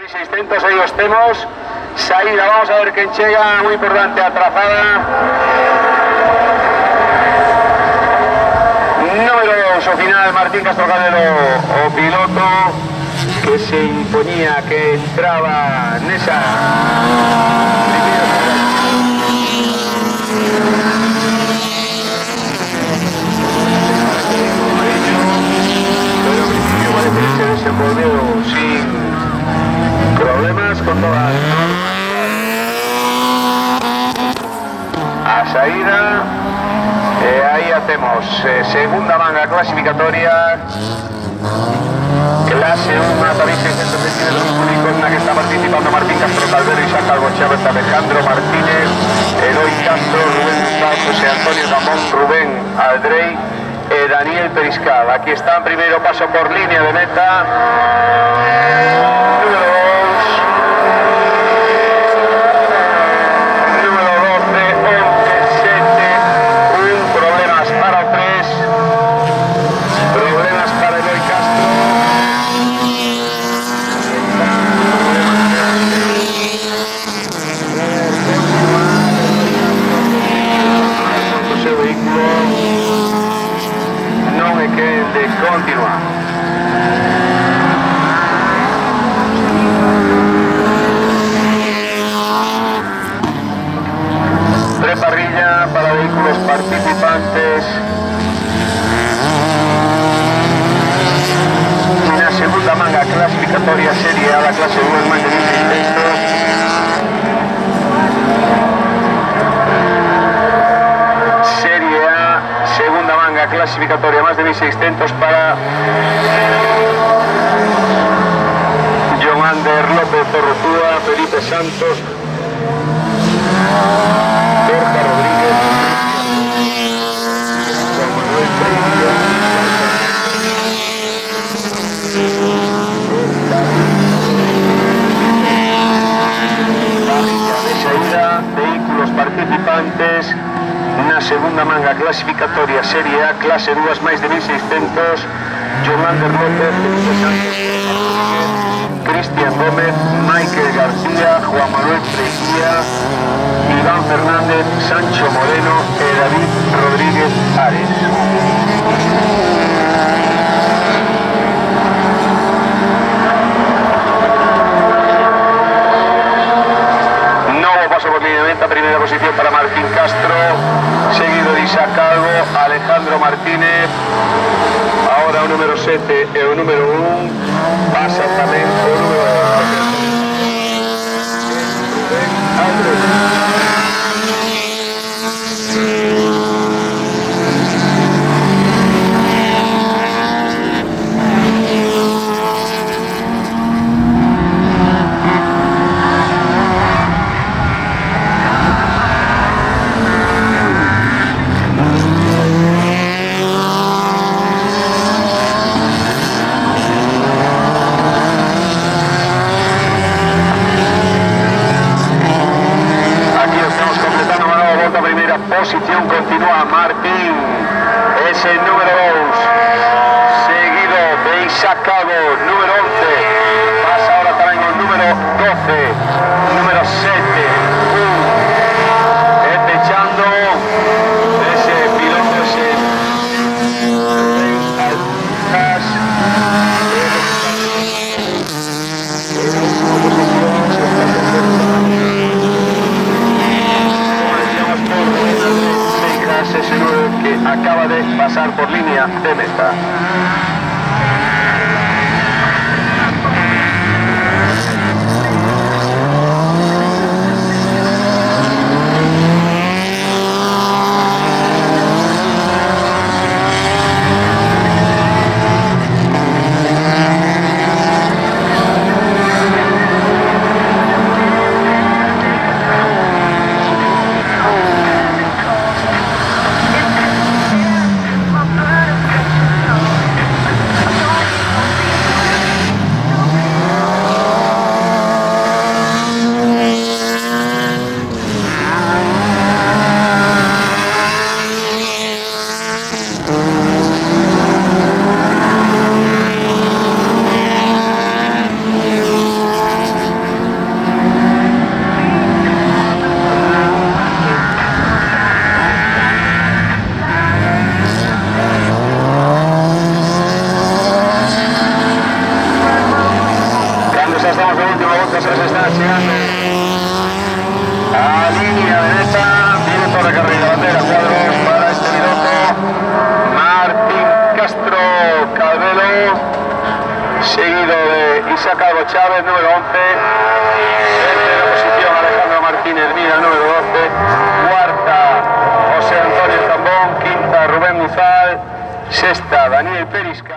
600 aí os temos. Saída, vamos a ver quen chega, moi importante a trazada. Número 2, ao final, Martín Castro Calero, o piloto que se imponía, que entraba nesa parece que se desenvolveu sin problemas, con todas a saída. Aí a temos, segunda manga clasificatoria, clase 1, tamén 600 centímetros cúbicos, na que está participando Martín Castro Calero, Isaac Calvo Chávez, Alejandro Martínez, Eloy Castro, Rubén Gustavo, José Antonio Gamón, Rubén Aldrey e Daniel Periscal. Aquí están, primeiro paso por línea de meta. Continua. Preparrilla para vehículos participantes. La segunda manga clasificatoria serie A, la clase 1 más de 1600. Serie A, segunda manga clasificatoria más de 1600 para John Ander López Torrotúa, Felipe Santos, Borja Rodríguez, Juan Manuel Freire, de saída, vehículos participantes. Na segunda manga clasificatoria serie A, clase 2 máis de 1600, Joander López, Felipe Santos, Cristian Gómez, Michael García, Juan Manuel Freguía, Iván Fernández, Sancho Moreno e David Rodríguez Ares. Paso por línea de meta, primera posición para Martín Castro, seguido de Isaac Calvo, Alejandro Martínez, ahora o número 7 e o número 1, pasa tamén o número 2. Posición continúa Martín, es el número 2, seguido de Isaac Calvo, número 11, pasa ahora también el número 12, número 7, echando ese piloto, ese ese 9 que acaba de pasar por línea de meta. Diego Chávez, número 11. Tercera posición Alejandro Martínez Mira, número 12. Cuarta José Antonio Zambón. Quinta Rubén Mizal. Sexta Daniel Perisca.